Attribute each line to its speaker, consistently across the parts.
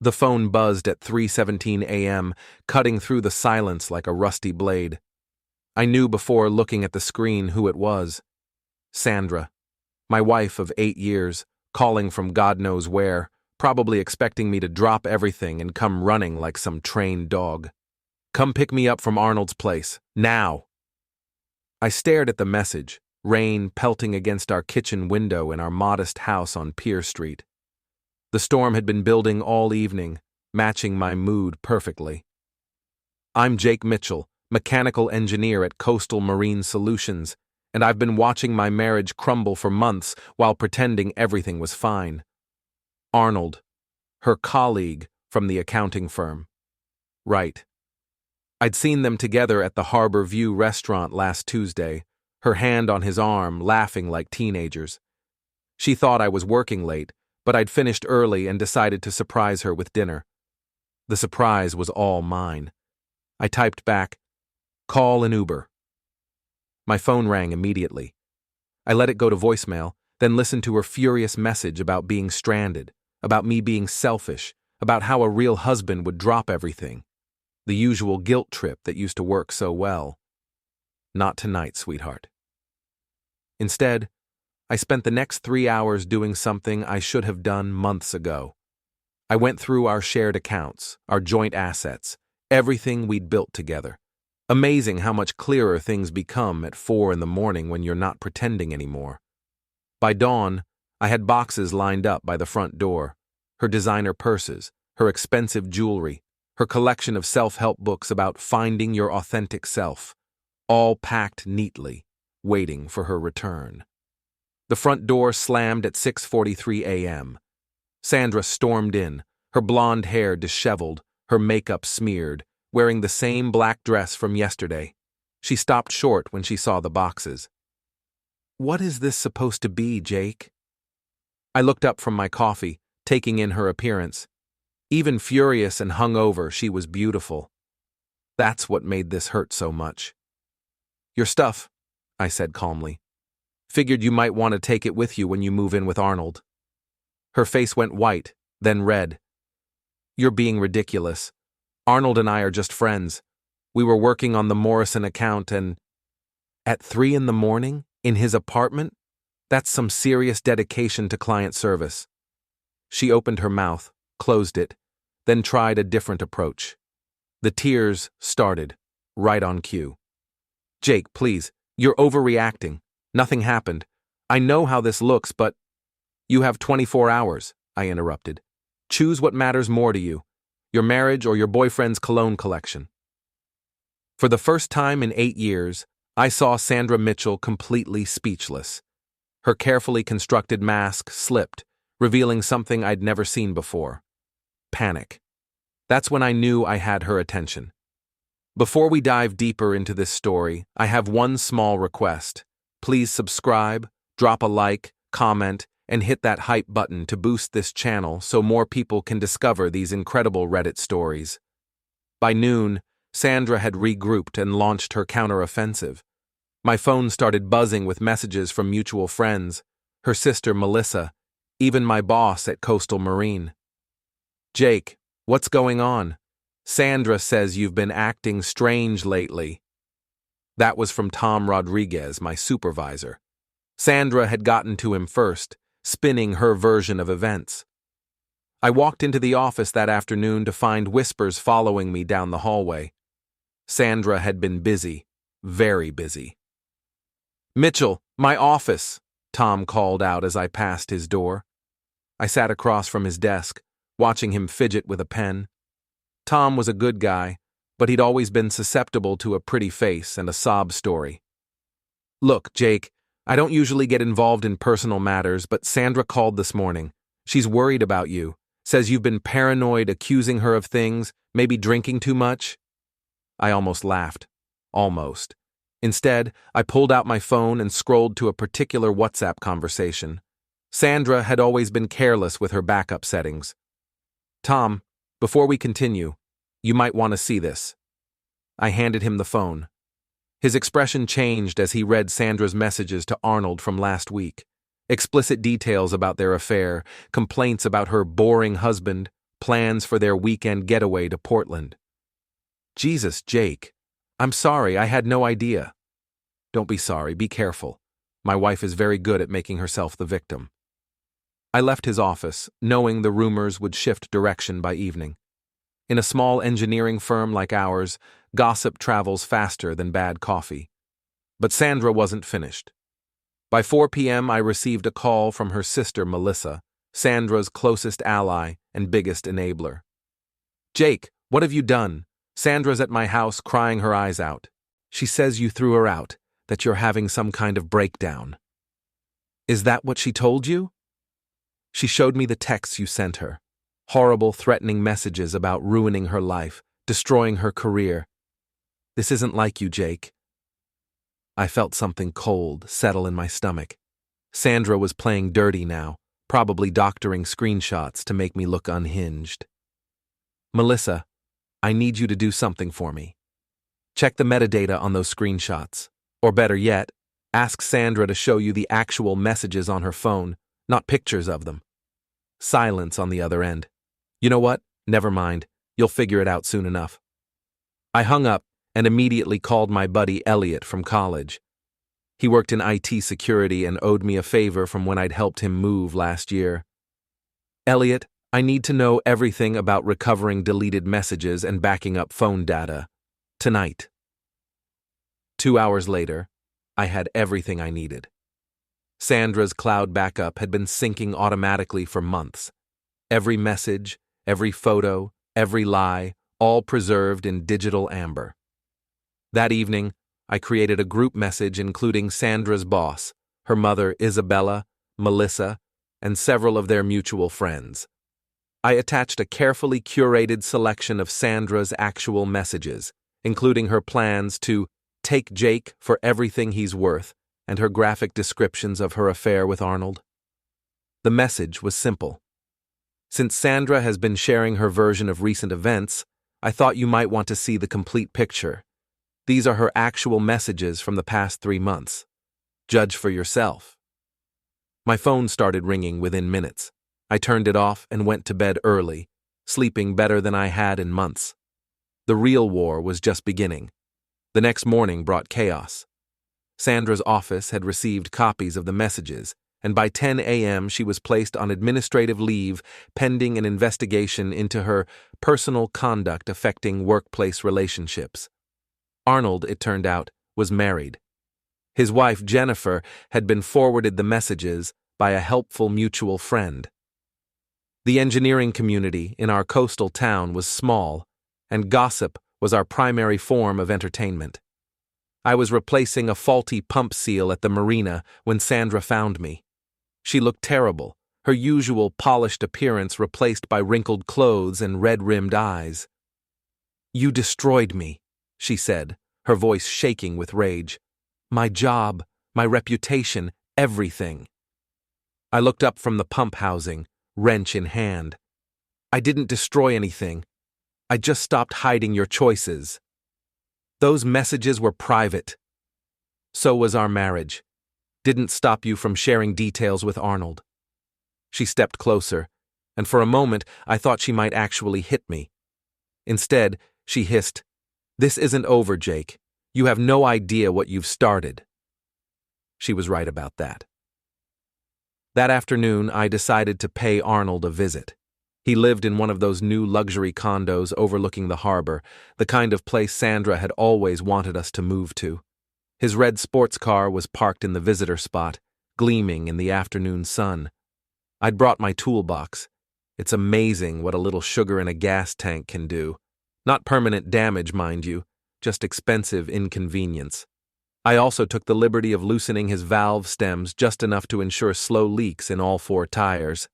Speaker 1: The phone buzzed at 3:17 a.m., cutting through the silence like a rusty blade. I knew before looking at the screen who it was. Sandra, my wife of 8 years, calling from God knows where, probably expecting me to drop everything and come running like some trained dog. "Come pick me up from Arnold's place, now!" I stared at the message, rain pelting against our kitchen window in our modest house on Pier Street. The storm had been building all evening, matching my mood perfectly. "I'm Jake Mitchell, mechanical engineer at Coastal Marine Solutions, and I've been watching my marriage crumble for months while pretending everything was fine." Arnold, her colleague from the accounting firm. Right. I'd seen them together at the Harbor View restaurant last Tuesday, her hand on his arm, laughing like teenagers. She thought I was working late, but I'd finished early and decided to surprise her with dinner. The surprise was all mine. I typed back, "Call an Uber." My phone rang immediately. I let it go to voicemail, then listened to her furious message about being stranded, about me being selfish, about how a real husband would drop everything. The usual guilt trip that used to work so well. Not tonight, sweetheart. Instead, I spent the next 3 hours doing something I should have done months ago. I went through our shared accounts, our joint assets, everything we'd built together. Amazing how much clearer things become at 4 in the morning when you're not pretending anymore. By dawn, I had boxes lined up by the front door, her designer purses, her expensive jewelry, her collection of self-help books about finding your authentic self, all packed neatly, waiting for her return. The front door slammed at 6:43 a.m. Sandra stormed in, her blonde hair disheveled, her makeup smeared, wearing the same black dress from yesterday. She stopped short when she saw the boxes. "What is this supposed to be, Jake?" I looked up from my coffee, taking in her appearance. Even furious and hungover, she was beautiful. That's what made this hurt so much. "Your stuff," I said calmly. "Figured you might want to take it with you when you move in with Arnold." Her face went white, then red. "You're being ridiculous. Arnold and I are just friends. We were working on the Morrison account and—" At 3 in the morning? In his apartment? That's some serious dedication to client service. She opened her mouth, closed it, then tried a different approach. The tears started, right on cue. "Jake, please, you're overreacting. Nothing happened. I know how this looks, but—" "You have 24 hours, I interrupted. "Choose what matters more to you, your marriage or your boyfriend's cologne collection." For the first time in 8 years, I saw Sandra Mitchell completely speechless. Her carefully constructed mask slipped, revealing something I'd never seen before. Panic. That's when I knew I had her attention. Before we dive deeper into this story, I have one small request. Please subscribe, drop a like, comment, and hit that hype button to boost this channel so more people can discover these incredible Reddit stories. By noon, Sandra had regrouped and launched her counteroffensive. My phone started buzzing with messages from mutual friends, her sister Melissa, even my boss at Coastal Marine. "Jake, what's going on? Sandra says you've been acting strange lately." That was from Tom Rodriguez, my supervisor. Sandra had gotten to him first, spinning her version of events. I walked into the office that afternoon to find whispers following me down the hallway. Sandra had been busy, very busy. "Mitchell, my office," Tom called out as I passed his door. I sat across from his desk, watching him fidget with a pen. Tom was a good guy, but he'd always been susceptible to a pretty face and a sob story. "Look, Jake, I don't usually get involved in personal matters, but Sandra called this morning. She's worried about you, says you've been paranoid, accusing her of things, maybe drinking too much." I almost laughed. Almost. Instead, I pulled out my phone and scrolled to a particular WhatsApp conversation. Sandra had always been careless with her backup settings. "Tom, before we continue, you might want to see this." I handed him the phone. His expression changed as he read Sandra's messages to Arnold from last week. Explicit details about their affair, complaints about her boring husband, plans for their weekend getaway to Portland. Jesus, Jake. I'm sorry, I had no idea. Don't be sorry, be careful. My wife is very good at making herself the victim. I left his office, knowing the rumors would shift direction by evening. In a small engineering firm like ours, gossip travels faster than bad coffee. But Sandra wasn't finished. By 4 p.m., I received a call from her sister, Melissa, Sandra's closest ally and biggest enabler. Jake, what have you done? Sandra's at my house crying her eyes out. She says you threw her out, that you're having some kind of breakdown. Is that what she told you? She showed me the texts you sent her. Horrible, threatening messages about ruining her life, destroying her career. This isn't like you, Jake. I felt something cold settle in my stomach. Sandra was playing dirty now, probably doctoring screenshots to make me look unhinged. Melissa, I need you to do something for me. Check the metadata on those screenshots. Or better yet, ask Sandra to show you the actual messages on her phone, not pictures of them. Silence on the other end. You know what? Never mind. You'll figure it out soon enough. I hung up and immediately called my buddy Elliot from college. He worked in IT security and owed me a favor from when I'd helped him move last year. Elliot, I need to know everything about recovering deleted messages and backing up phone data. Tonight. 2 hours later, I had everything I needed. Sandra's cloud backup had been syncing automatically for months. Every message, every photo, every lie, all preserved in digital amber. That evening, I created a group message including Sandra's boss, her mother Isabella, Melissa, and several of their mutual friends. I attached a carefully curated selection of Sandra's actual messages, including her plans to take Jake for everything he's worth and her graphic descriptions of her affair with Arnold. The message was simple. Since Sandra has been sharing her version of recent events, I thought you might want to see the complete picture. These are her actual messages from the past 3 months. Judge for yourself. My phone started ringing within minutes. I turned it off and went to bed early, sleeping better than I had in months. The real war was just beginning. The next morning brought chaos. Sandra's office had received copies of the messages, and by 10 a.m. she was placed on administrative leave pending an investigation into her personal conduct affecting workplace relationships. Arnold, it turned out, was married. His wife, Jennifer, had been forwarded the messages by a helpful mutual friend. The engineering community in our coastal town was small, and gossip was our primary form of entertainment. I was replacing a faulty pump seal at the marina when Sandra found me. She looked terrible, her usual polished appearance replaced by wrinkled clothes and red-rimmed eyes. "You destroyed me," she said, her voice shaking with rage. "My job, my reputation, everything." I looked up from the pump housing, wrench in hand. "I didn't destroy anything. I just stopped hiding your choices. Those messages were private. So was our marriage. Didn't stop you from sharing details with Arnold." She stepped closer, and for a moment I thought she might actually hit me. Instead, she hissed, "This isn't over, Jake. You have no idea what you've started." She was right about that. That afternoon, I decided to pay Arnold a visit. He lived in one of those new luxury condos overlooking the harbor, the kind of place Sandra had always wanted us to move to. His red sports car was parked in the visitor spot, gleaming in the afternoon sun. I'd brought my toolbox. It's amazing what a little sugar in a gas tank can do. Not permanent damage, mind you, just expensive inconvenience. I also took the liberty of loosening his valve stems just enough to ensure slow leaks in all 4 tires.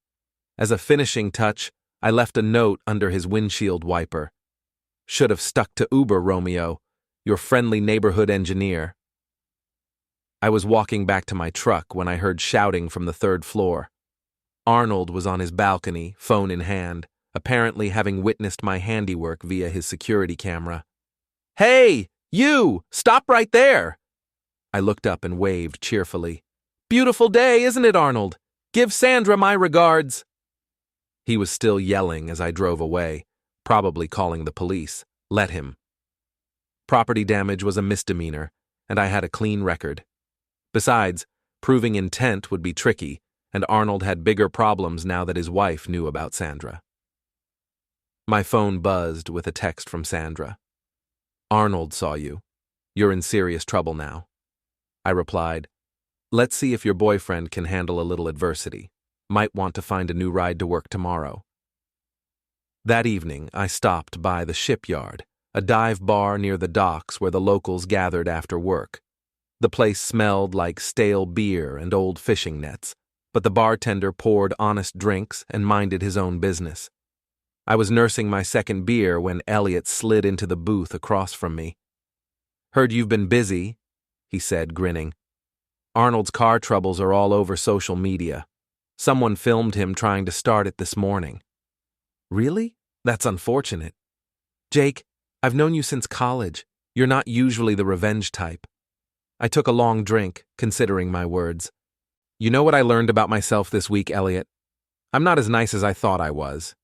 Speaker 1: As a finishing touch, I left a note under his windshield wiper. "Should have stuck to Uber, Romeo, your friendly neighborhood engineer." I was walking back to my truck when I heard shouting from the 3rd floor. Arnold was on his balcony, phone in hand, apparently having witnessed my handiwork via his security camera. "Hey, you! Stop right there!" I looked up and waved cheerfully. "Beautiful day, isn't it, Arnold? Give Sandra my regards." He was still yelling as I drove away, probably calling the police. Let him. Property damage was a misdemeanor, and I had a clean record. Besides, proving intent would be tricky, and Arnold had bigger problems now that his wife knew about Sandra. My phone buzzed with a text from Sandra. "Arnold saw you. You're in serious trouble now." I replied, "Let's see if your boyfriend can handle a little adversity. Might want to find a new ride to work tomorrow." That evening, I stopped by the Shipyard, a dive bar near the docks where the locals gathered after work. The place smelled like stale beer and old fishing nets, but the bartender poured honest drinks and minded his own business. I was nursing my second beer when Elliot slid into the booth across from me. "Heard you've been busy," he said, grinning. "Arnold's car troubles are all over social media. Someone filmed him trying to start it this morning." "Really? That's unfortunate. Jake, I've known you since college. You're not usually the revenge type." I took a long drink, considering my words. "You know what I learned about myself this week, Elliot? I'm not as nice as I thought I was.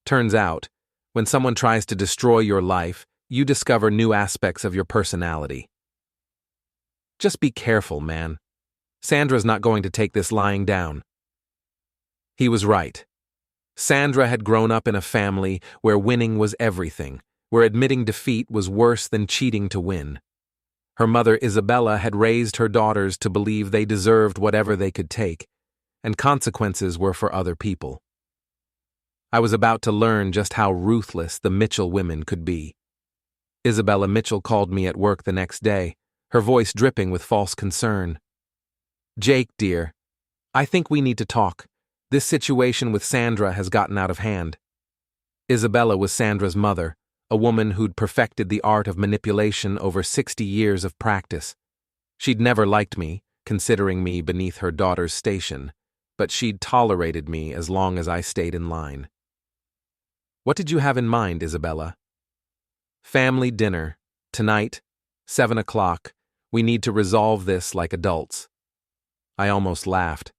Speaker 1: Turns out, when someone tries to destroy your life, you discover new aspects of your personality. Just be careful, man. Sandra's not going to take this lying down." He was right. Sandra had grown up in a family where winning was everything, where admitting defeat was worse than cheating to win. Her mother, Isabella, had raised her daughters to believe they deserved whatever they could take, and consequences were for other people. I was about to learn just how ruthless the Mitchell women could be. Isabella Mitchell called me at work the next day, her voice dripping with false concern. "Jake, dear, I think we need to talk. This situation with Sandra has gotten out of hand." Isabella was Sandra's mother, a woman who'd perfected the art of manipulation over 60 years of practice. She'd never liked me, considering me beneath her daughter's station, but she'd tolerated me as long as I stayed in line. "What did you have in mind, Isabella?" "Family dinner. Tonight, 7 o'clock. We need to resolve this like adults." I almost laughed.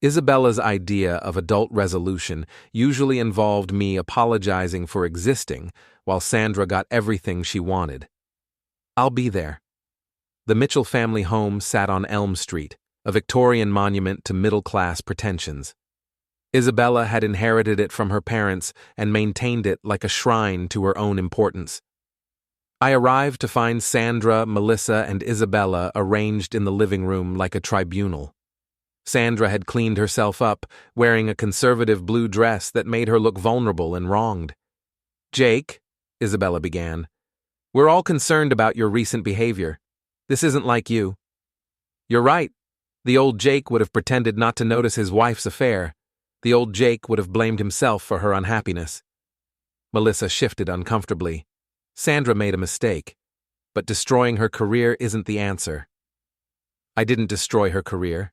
Speaker 1: Isabella's idea of adult resolution usually involved me apologizing for existing while Sandra got everything she wanted. "I'll be there." The Mitchell family home sat on Elm Street, a Victorian monument to middle-class pretensions. Isabella had inherited it from her parents and maintained it like a shrine to her own importance. I arrived to find Sandra, Melissa, and Isabella arranged in the living room like a tribunal. Sandra had cleaned herself up, wearing a conservative blue dress that made her look vulnerable and wronged. "Jake," Isabella began, "we're all concerned about your recent behavior. This isn't like you." "You're right. The old Jake would have pretended not to notice his wife's affair. The old Jake would have blamed himself for her unhappiness." Melissa shifted uncomfortably. Sandra made a mistake, but destroying her career isn't the answer. "I didn't destroy her career.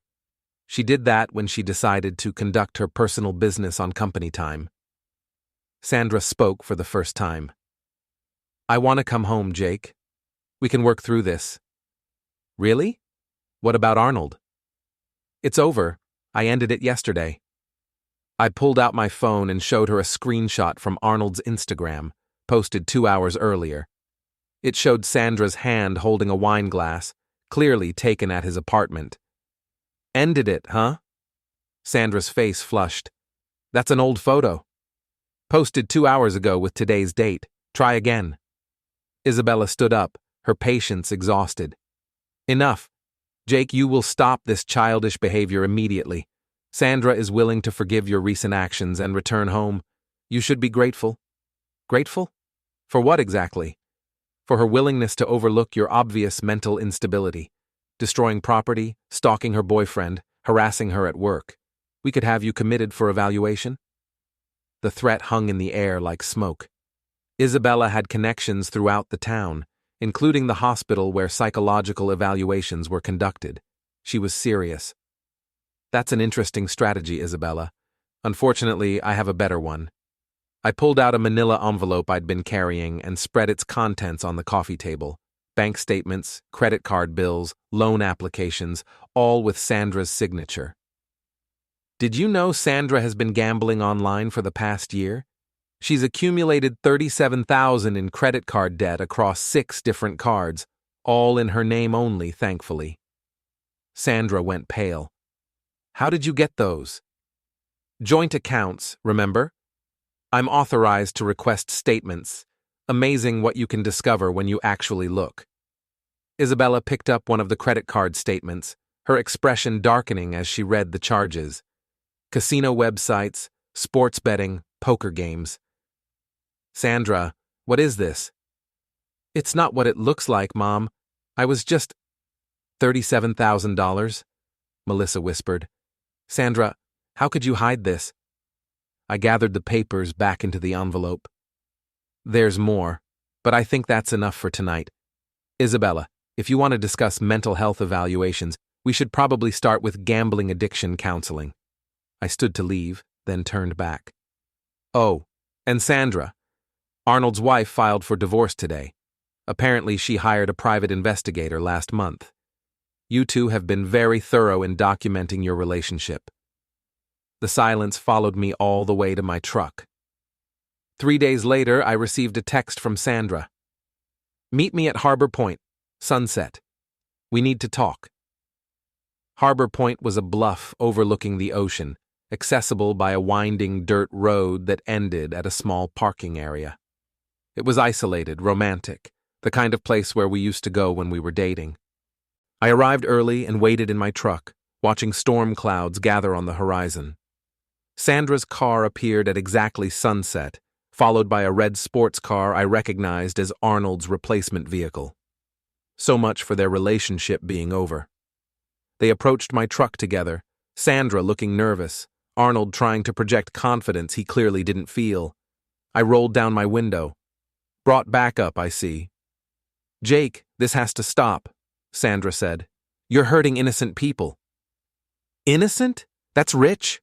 Speaker 1: She did that when she decided to conduct her personal business on company time." Sandra spoke for the first time. "I want to come home, Jake. We can work through this." "Really? What about Arnold?" "It's over. I ended it yesterday." I pulled out my phone and showed her a screenshot from Arnold's Instagram, posted 2 hours earlier. It showed Sandra's hand holding a wine glass, clearly taken at his apartment. "Ended it, huh?" Sandra's face flushed. "That's an old photo. Posted 2 hours ago with today's date. Try again." Isabella stood up, her patience exhausted. "Enough. Jake, you will stop this childish behavior immediately. Sandra is willing to forgive your recent actions and return home. You should be grateful." "Grateful? For what exactly?" "For her willingness to overlook your obvious mental instability. Destroying property, stalking her boyfriend, harassing her at work. We could have you committed for evaluation." The threat hung in the air like smoke. Isabella had connections throughout the town, including the hospital where psychological evaluations were conducted. She was serious. "That's an interesting strategy, Isabella. Unfortunately, I have a better one." I pulled out a manila envelope I'd been carrying and spread its contents on the coffee table. Bank statements, credit card bills, loan applications, all with Sandra's signature. Did you know Sandra has been gambling online for the past year? She's accumulated $37,000 in credit card debt across 6 different cards, all in her name only, thankfully. Sandra went pale. How did you get those? Joint accounts, remember? I'm authorized to request statements. Amazing what you can discover when you actually look. Isabella picked up one of the credit card statements, her expression darkening as she read the charges. Casino websites, sports betting, poker games. Sandra, what is this? It's not what it looks like, Mom. I was just... $37,000? Melissa whispered. Sandra, how could you hide this? I gathered the papers back into the envelope. There's more, but I think that's enough for tonight. Isabella, if you want to discuss mental health evaluations, we should probably start with gambling addiction counseling. I stood to leave, then turned back. Oh, and Sandra. Arnold's wife filed for divorce today. Apparently she hired a private investigator last month. You two have been very thorough in documenting your relationship. The silence followed me all the way to my truck. 3 days later, I received a text from Sandra. Meet me at Harbor Point, sunset. We need to talk. Harbor Point was a bluff overlooking the ocean, accessible by a winding dirt road that ended at a small parking area. It was isolated, romantic, the kind of place where we used to go when we were dating. I arrived early and waited in my truck, watching storm clouds gather on the horizon. Sandra's car appeared at exactly sunset, followed by a red sports car I recognized as Arnold's replacement vehicle. So much for their relationship being over. They approached my truck together, Sandra looking nervous, Arnold trying to project confidence he clearly didn't feel. I rolled down my window. Brought backup, I see. Jake, this has to stop, Sandra said. You're hurting innocent people. Innocent? That's rich?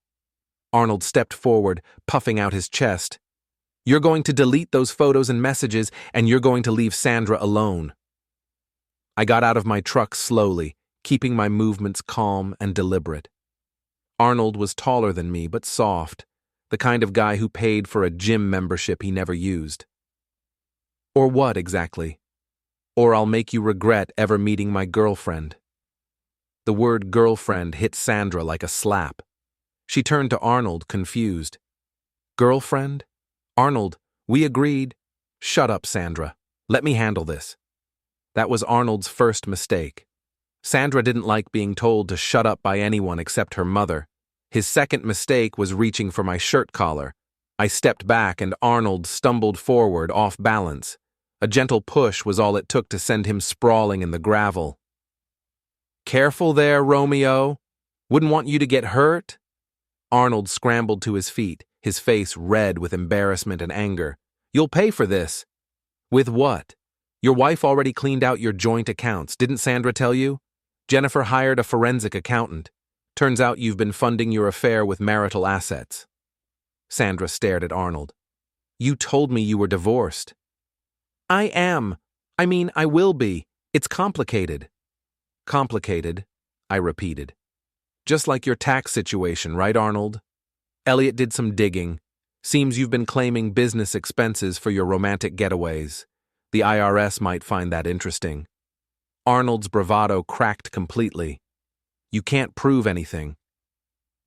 Speaker 1: Arnold stepped forward, puffing out his chest. You're going to delete those photos and messages, and you're going to leave Sandra alone. I got out of my truck slowly, keeping my movements calm and deliberate. Arnold was taller than me, but soft, the kind of guy who paid for a gym membership he never used. Or what, exactly? Or I'll make you regret ever meeting my girlfriend. The word girlfriend hit Sandra like a slap. She turned to Arnold, confused. Girlfriend? Arnold, we agreed. Shut up, Sandra. Let me handle this. That was Arnold's first mistake. Sandra didn't like being told to shut up by anyone except her mother. His second mistake was reaching for my shirt collar. I stepped back and Arnold stumbled forward off balance. A gentle push was all it took to send him sprawling in the gravel. Careful there, Romeo. Wouldn't want you to get hurt. Arnold scrambled to his feet, his face red with embarrassment and anger. You'll pay for this. With what? Your wife already cleaned out your joint accounts, didn't Sandra tell you? Jennifer hired a forensic accountant. Turns out you've been funding your affair with marital assets. Sandra stared at Arnold. You told me you were divorced. I am. I will be. It's complicated. Complicated, I repeated. Just like your tax situation, right, Arnold? Elliot did some digging. Seems you've been claiming business expenses for your romantic getaways. The IRS might find that interesting. Arnold's bravado cracked completely. You can't prove anything.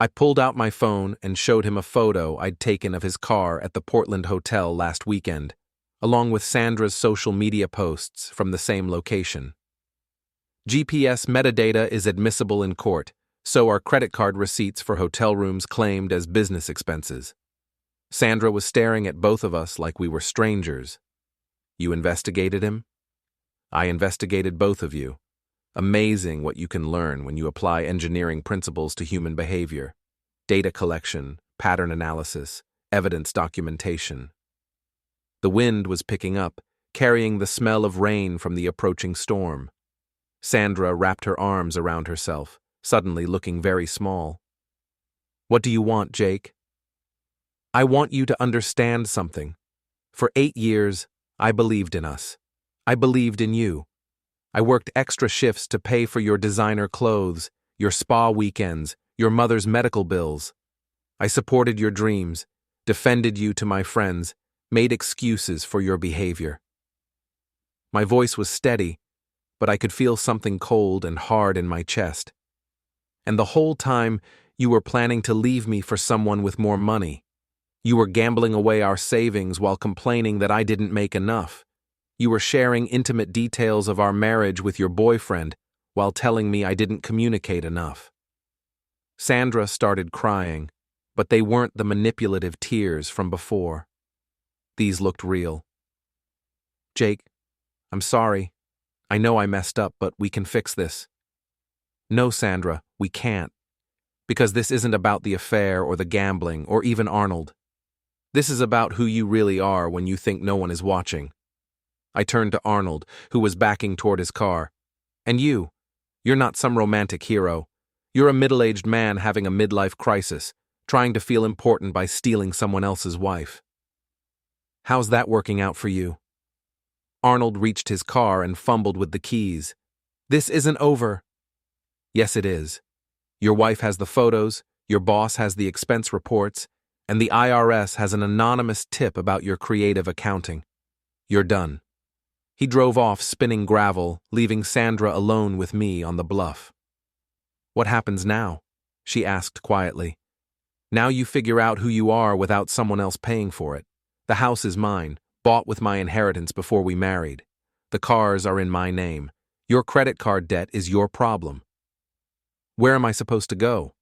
Speaker 1: I pulled out my phone and showed him a photo I'd taken of his car at the Portland Hotel last weekend, along with Sandra's social media posts from the same location. GPS metadata is admissible in court, so are credit card receipts for hotel rooms claimed as business expenses. Sandra was staring at both of us like we were strangers. You investigated him? I investigated both of you. Amazing what you can learn when you apply engineering principles to human behavior. Data collection, pattern analysis, evidence documentation. The wind was picking up, carrying the smell of rain from the approaching storm. Sandra wrapped her arms around herself, suddenly looking very small. What do you want, Jake? I want you to understand something. For 8 years, I believed in us. I believed in you. I worked extra shifts to pay for your designer clothes, your spa weekends, your mother's medical bills. I supported your dreams, defended you to my friends, made excuses for your behavior. My voice was steady, but I could feel something cold and hard in my chest. And the whole time, you were planning to leave me for someone with more money. You were gambling away our savings while complaining that I didn't make enough. You were sharing intimate details of our marriage with your boyfriend while telling me I didn't communicate enough. Sandra started crying, but they weren't the manipulative tears from before. These looked real. Jake, I'm sorry. I know I messed up, but we can fix this. No, Sandra, we can't. Because this isn't about the affair or the gambling or even Arnold. This is about who you really are when you think no one is watching. I turned to Arnold, who was backing toward his car. And you're not some romantic hero. You're a middle-aged man having a midlife crisis, trying to feel important by stealing someone else's wife. How's that working out for you? Arnold reached his car and fumbled with the keys. This isn't over. Yes, it is. Your wife has the photos, your boss has the expense reports, and the IRS has an anonymous tip about your creative accounting. You're done. He drove off spinning gravel, leaving Sandra alone with me on the bluff. What happens now? She asked quietly. Now you figure out who you are without someone else paying for it. The house is mine, bought with my inheritance before we married. The cars are in my name. Your credit card debt is your problem. Where am I supposed to go?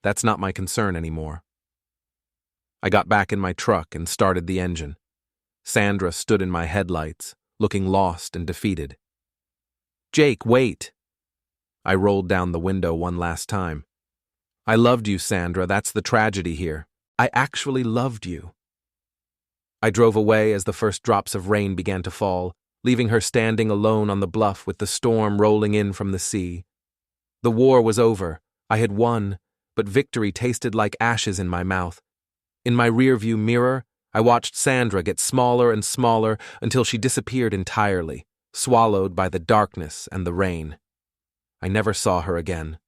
Speaker 1: That's not my concern anymore. I got back in my truck and started the engine. Sandra stood in my headlights, looking lost and defeated. Jake, wait! I rolled down the window one last time. I loved you, Sandra. That's the tragedy here. I actually loved you. I drove away as the first drops of rain began to fall, leaving her standing alone on the bluff with the storm rolling in from the sea. The war was over. I had won, but victory tasted like ashes in my mouth. In my rearview mirror, I watched Sandra get smaller and smaller until she disappeared entirely, swallowed by the darkness and the rain. I never saw her again.